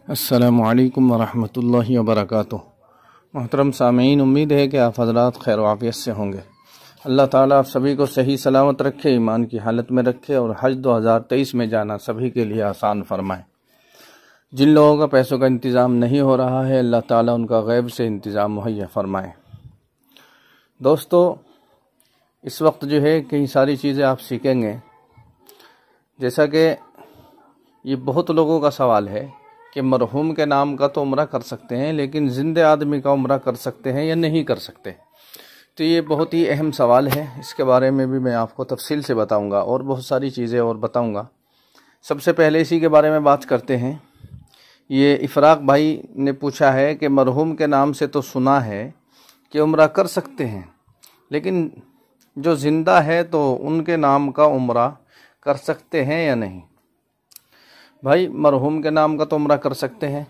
अस्सलामुअलैकुम वरहमतुल्लाहि वबरकातुह। मोहतरम सामीन, उम्मीद है कि आप हज़रात खैर वाफ़ियत से होंगे। अल्लाह ताला आप सभी को सही सलामत रखे, ईमान की हालत में रखे और हज 2023 में जाना सभी के लिए आसान फरमाए। जिन लोगों का पैसों का इंतज़ाम नहीं हो रहा है, अल्लाह ताला उनका गैब से इंतज़ाम मुहैया फरमाए। दोस्तों, इस वक्त जो है कई सारी चीज़ें आप सीखेंगे। जैसा कि ये बहुत लोगों का सवाल है कि मरहूम के नाम का तो उम्रा कर सकते हैं, लेकिन ज़िंदे आदमी का उम्रा कर सकते हैं या नहीं कर सकते। तो ये बहुत ही अहम सवाल है। इसके बारे में भी मैं आपको तफसील से बताऊंगा और बहुत सारी चीज़ें और बताऊंगा। सबसे पहले इसी के बारे में बात करते हैं। ये इफ़राक भाई ने पूछा है कि मरहूम के नाम से तो सुना है कि उम्रा कर सकते हैं, लेकिन जो ज़िंदा है तो उनके नाम का उम्रा कर सकते हैं या नहीं। भाई, मरहूम के नाम का तो उम्रा कर सकते हैं।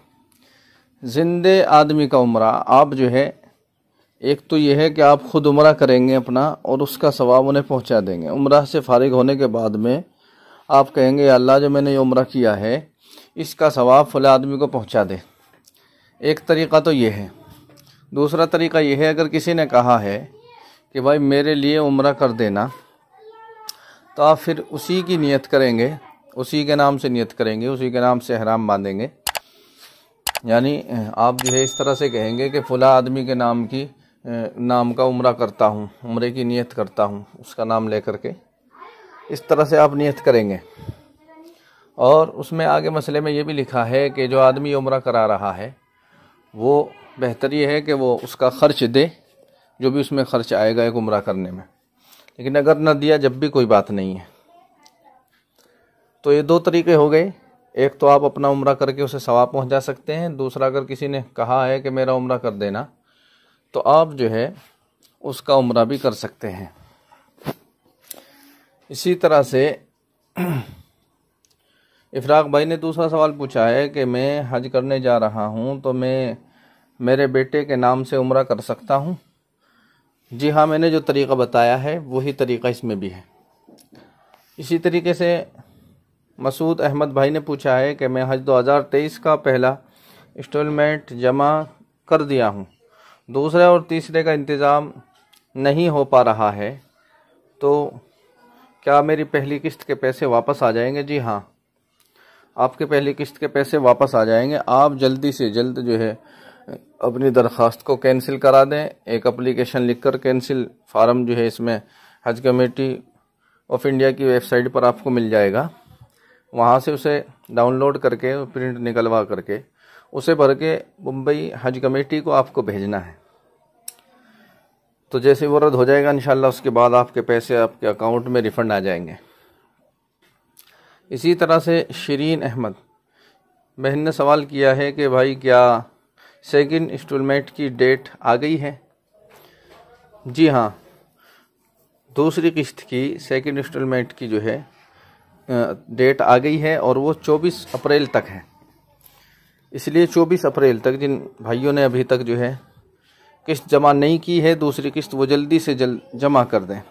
ज़िंदे आदमी का उम्रा आप जो है, एक तो ये है कि आप ख़ुद उम्रा करेंगे अपना और उसका सवाब उन्हें पहुंचा देंगे। उम्रा से फारिग होने के बाद में आप कहेंगे, अल्लाह जो मैंने ये उम्रा किया है इसका सवाब फला आदमी को पहुंचा दे। एक तरीक़ा तो ये है। दूसरा तरीक़ा ये है, अगर किसी ने कहा है कि भाई मेरे लिए उम्रा कर देना, तो आप फिर उसी की नियत करेंगे, उसी के नाम से नियत करेंगे, उसी के नाम से ihराम बांधेंगे। यानी आप जो है इस तरह से कहेंगे कि फ़ुला आदमी के नाम का उम्रा करता हूँ, उम्रे की नियत करता हूँ, उसका नाम लेकर के इस तरह से आप नियत करेंगे। और उसमें आगे मसले में ये भी लिखा है कि जो आदमी उम्रा करा रहा है वो बेहतर ये है कि वो उसका ख़र्च दे, जो भी उसमें ख़र्च आएगा एक उम्रा करने में। लेकिन अगर न दिया जब भी कोई बात नहीं है। तो ये दो तरीके हो गए। एक तो आप अपना उम्रा करके उसे सवाब पहुंचा सकते हैं। दूसरा, अगर किसी ने कहा है कि मेरा उम्रा कर देना, तो आप जो है उसका उम्रा भी कर सकते हैं। इसी तरह से इफ़राक भाई ने दूसरा सवाल पूछा है कि मैं हज करने जा रहा हूं, तो मैं मेरे बेटे के नाम से उम्रा कर सकता हूं। जी हाँ, मैंने जो तरीक़ा बताया है वही तरीक़ा इसमें भी है। इसी तरीके से मसूद अहमद भाई ने पूछा है कि मैं हज 2023 का पहला इंस्टॉलमेंट जमा कर दिया हूँ, दूसरे और तीसरे का इंतज़ाम नहीं हो पा रहा है, तो क्या मेरी पहली किस्त के पैसे वापस आ जाएंगे? जी हाँ, आपके पहली किस्त के पैसे वापस आ जाएंगे। आप जल्दी से जल्द जो है अपनी दरख्वास्त को कैंसिल करा दें। एक एप्लीकेशन लिखकर कैंसिल फार्म जो है इसमें हज कमेटी ऑफ इंडिया की वेबसाइट पर आपको मिल जाएगा। वहाँ से उसे डाउनलोड करके प्रिंट निकलवा करके उसे भर के मुंबई हज कमेटी को आपको भेजना है। तो जैसे वो रद्द हो जाएगा इंशाल्लाह, उसके बाद आपके पैसे आपके अकाउंट में रिफ़ंड आ जाएंगे। इसी तरह से शरीन अहमद बहन ने सवाल किया है कि भाई क्या सेकंड इंस्टॉलमेंट की डेट आ गई है? जी हाँ, दूसरी किस्त की सेकंड इंस्टॉलमेंट की जो है डेट आ गई है और वो 24 अप्रैल तक है। इसलिए 24 अप्रैल तक जिन भाइयों ने अभी तक जो है किस्त जमा नहीं की है, दूसरी किस्त, वो जल्दी से जल्द जमा कर दें।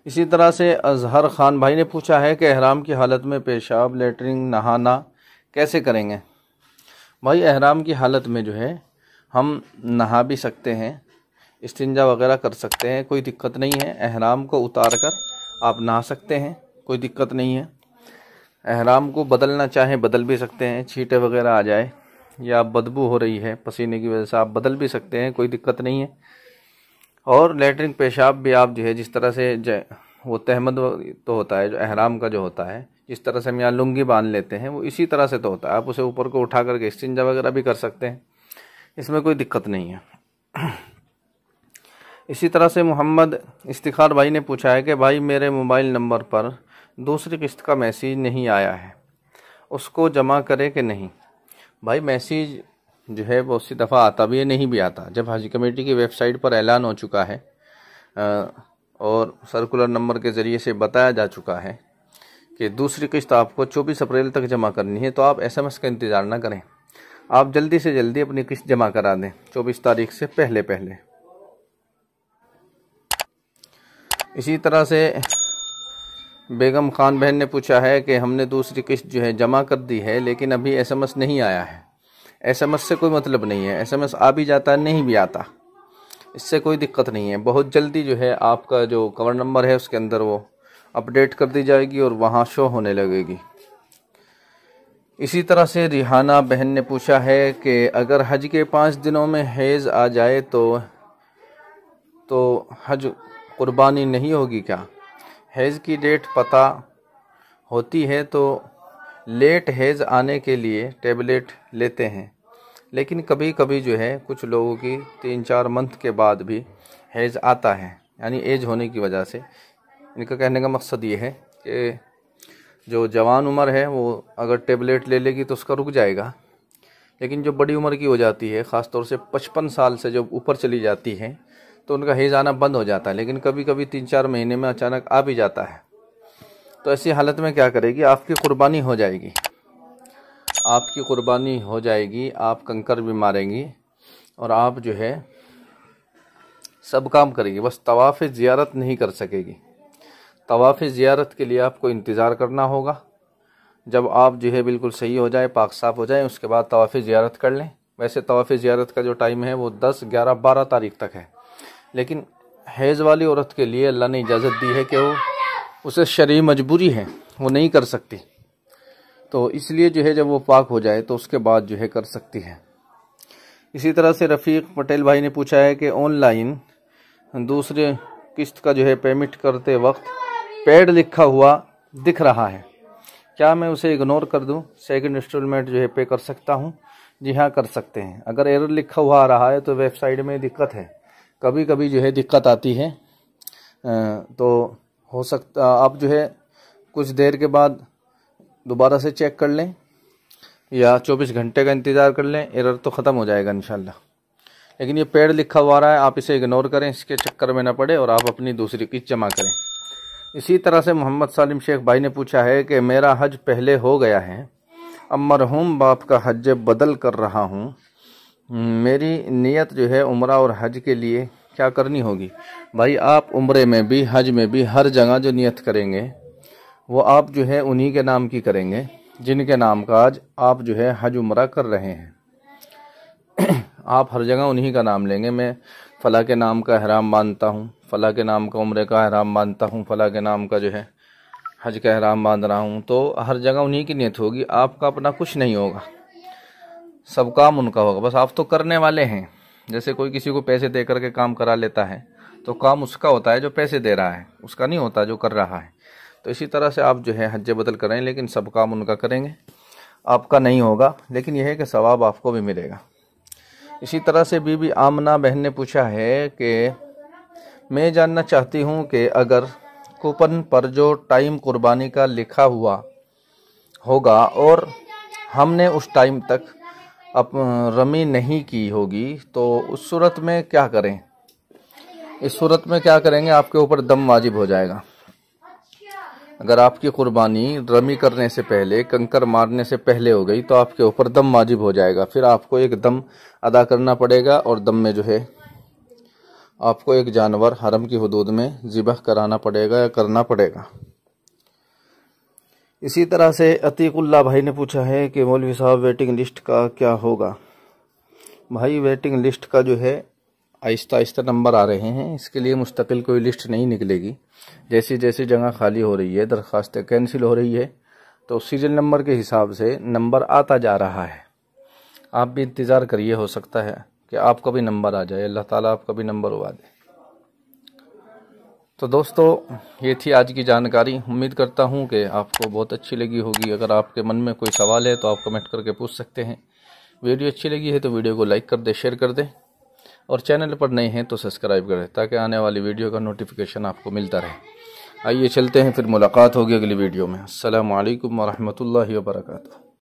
इसी तरह से अजहर ख़ान भाई ने पूछा है कि ihराम की हालत में पेशाब, लेटरिन, नहाना कैसे करेंगे? भाई, ihराम की हालत में जो है हम नहा भी सकते हैं, इस्तिंजा वगैरह कर सकते हैं, कोई दिक्कत नहीं है। ihराम को उतार कर आप नहा सकते हैं, कोई दिक्कत नहीं है। ihराम को बदलना चाहें बदल भी सकते हैं, छींटे वगैरह आ जाए या बदबू हो रही है पसीने की वजह से, आप बदल भी सकते हैं, कोई दिक्कत नहीं है। और लेटरिन पेशाब भी आप जो है जिस तरह से वो तहमद तो होता है, जो ihराम का जो होता है, जिस तरह से हम यहाँ लुंगी बांध लेते हैं, वो इसी तरह से तो होता है। आप उसे ऊपर को उठा करके इस्तिंजा वगैरह भी कर सकते हैं, इसमें कोई दिक्कत नहीं है। इसी तरह से मोहम्मद इफ्तिखार भाई ने पूछा है कि भाई मेरे मोबाइल नंबर पर दूसरी किस्त का मैसेज नहीं आया है, उसको जमा करे कि नहीं? भाई, मैसेज जो है बहुत सी दफ़ा आता भी है, नहीं भी आता। जब हज कमेटी की वेबसाइट पर ऐलान हो चुका है और सर्कुलर नंबर के ज़रिए से बताया जा चुका है कि दूसरी किस्त आपको 24 अप्रैल तक जमा करनी है, तो आप SMS का इंतज़ार ना करें, आप जल्दी से जल्दी अपनी किस्त जमा करा दें 24 तारीख से पहले पहले। इसी तरह से बेगम खान बहन ने पूछा है कि हमने दूसरी किस्त जो है जमा कर दी है, लेकिन अभी SMS नहीं आया है। SMS से कोई मतलब नहीं है, SMS आ भी जाता है नहीं भी आता, इससे कोई दिक्कत नहीं है। बहुत जल्दी जो है आपका जो कवर नंबर है उसके अंदर वो अपडेट कर दी जाएगी और वहाँ शो होने लगेगी। इसी तरह से रिहाना बहन ने पूछा है कि अगर हज के 5 दिनों में हैज़ आ जाए तो हज कुर्बानी नहीं होगी क्या? हैज़ की डेट पता होती है तो लेट हैज़ आने के लिए टेबलेट लेते हैं, लेकिन कभी कभी जो है कुछ लोगों की 3-4 मंथ के बाद भी हैज़ आता है, यानी एज होने की वजह से। इनका कहने का मकसद ये है कि जो जवान उम्र है वो अगर टेबलेट ले लेगी तो उसका रुक जाएगा, लेकिन जो बड़ी उम्र की हो जाती है, ख़ास तौर से 55 साल से जो ऊपर चली जाती है, तो उनका हैज़ आना बंद हो जाता है। लेकिन कभी कभी 3-4 महीने में अचानक आ भी जाता है। तो ऐसी हालत में क्या करेगी? आपकी कुर्बानी हो जाएगी, आपकी कुर्बानी हो जाएगी, आप कंकर भी मारेंगी और आप जो है सब काम करेगी, बस तवाफ़ ज़ियारत नहीं कर सकेगी। तवाफ़ ज़ियारत के लिए आपको इंतज़ार करना होगा। जब आप जो है बिल्कुल सही हो जाए, पाक साफ़ हो जाए, उसके बाद तवाफ़ ज़ियारत कर लें। वैसे तवाफ़ ज़ियारत का जो टाइम है वो 10, 11, 12 तारीख तक है, लेकिन हैज़ वाली औरत के लिए अल्लाह ने इजाज़त दी है कि वो उसे शरई मजबूरी है, वो नहीं कर सकती, तो इसलिए जो है जब वो पाक हो जाए तो उसके बाद जो है कर सकती है। इसी तरह से रफ़ीक पटेल भाई ने पूछा है कि ऑनलाइन दूसरे किस्त का जो है पेमेंट करते वक्त पेड लिखा हुआ दिख रहा है, क्या मैं उसे इग्नोर कर दूं? सेकंड इंस्टॉलमेंट जो है पे कर सकता हूं? जी हाँ, कर सकते हैं। अगर एरर लिखा हुआ आ रहा है तो वेबसाइट में दिक्कत है, कभी कभी जो है दिक्कत आती है, तो हो सकता आप जो है कुछ देर के बाद दोबारा से चेक कर लें या 24 घंटे का इंतज़ार कर लें, एरर तो ख़त्म हो जाएगा इंशाल्लाह। लेकिन ये पेड लिखा हुआ आ रहा है, आप इसे इग्नोर करें, इसके चक्कर में ना पड़े और आप अपनी दूसरी किस्त जमा करें। इसी तरह से मोहम्मद सालिम शेख भाई ने पूछा है कि मेरा हज पहले हो गया है, अब मरहूम बाप का हज बदल कर रहा हूँ, मेरी नीयत जो है उम्रा और हज के लिए क्या करनी होगी? भाई आप उम्रे में भी हज में भी हर जगह जो नियत करेंगे वो आप जो है उन्हीं के नाम की करेंगे जिनके नाम का आज आप जो है हज उम्रा कर रहे हैं। आप हर जगह उन्हीं का नाम लेंगे। मैं फ़ला के नाम का ihराम बांधता हूँ, फ़ला के नाम का उम्रे का ihराम बांधता हूँ, फ़ला के नाम का जो है हज का ihराम बांध रहा हूँ, तो हर जगह उन्हीं की नियत होगी। आपका अपना कुछ नहीं होगा, सब काम उनका होगा, बस आप तो करने वाले हैं। जैसे कोई किसी को पैसे दे करके काम करा लेता है तो काम उसका होता है जो पैसे दे रहा है, उसका नहीं होता जो कर रहा है। तो इसी तरह से आप जो है हज बदल करें, लेकिन सब काम उनका करेंगे, आपका नहीं होगा, लेकिन यह है कि सवाब आपको भी मिलेगा। इसी तरह से बीबी आमना बहन ने पूछा है कि मैं जानना चाहती हूँ कि अगर कूपन पर जो टाइम कुर्बानी का लिखा हुआ होगा और हमने उस टाइम तक रमी नहीं की होगी तो उस सूरत में क्या करें? इस सूरत में क्या करेंगे? आपके ऊपर दम वाजिब हो जाएगा। अगर आपकी कुर्बानी रमी करने से पहले, कंकर मारने से पहले हो गई तो आपके ऊपर दम वाजिब हो जाएगा। फिर आपको एक दम अदा करना पड़ेगा और दम में जो है आपको एक जानवर हरम की हुदूद में ज़िबह कराना पड़ेगा या करना पड़ेगा। इसी तरह से अतीकुल्ला भाई ने पूछा है कि मौलवी साहब वेटिंग लिस्ट का क्या होगा? भाई वेटिंग लिस्ट का जो है आहिस्ता आहिस्ता नंबर आ रहे हैं, इसके लिए मुस्तकिल कोई लिस्ट नहीं निकलेगी। जैसी जैसी जगह खाली हो रही है, दरख्वास्तें कैंसिल हो रही है, तो सीरियल नंबर के हिसाब से नंबर आता जा रहा है। आप भी इंतज़ार करिए, हो सकता है कि आपका भी नंबर आ जाए, अल्लाह ताला आपका भी नंबर उगा दे। तो दोस्तों ये थी आज की जानकारी, उम्मीद करता हूँ कि आपको बहुत अच्छी लगी होगी। अगर आपके मन में कोई सवाल है तो आप कमेंट करके पूछ सकते हैं। वीडियो अच्छी लगी है तो वीडियो को लाइक कर दे, शेयर कर दे, और चैनल पर नए हैं तो सब्सक्राइब करें ताकि आने वाली वीडियो का नोटिफिकेशन आपको मिलता रहे। आइए चलते हैं, फिर मुलाकात होगी अगली वीडियो में। अस्सलामु अलैकुम व रहमतुल्लाहि व बरकातुहू।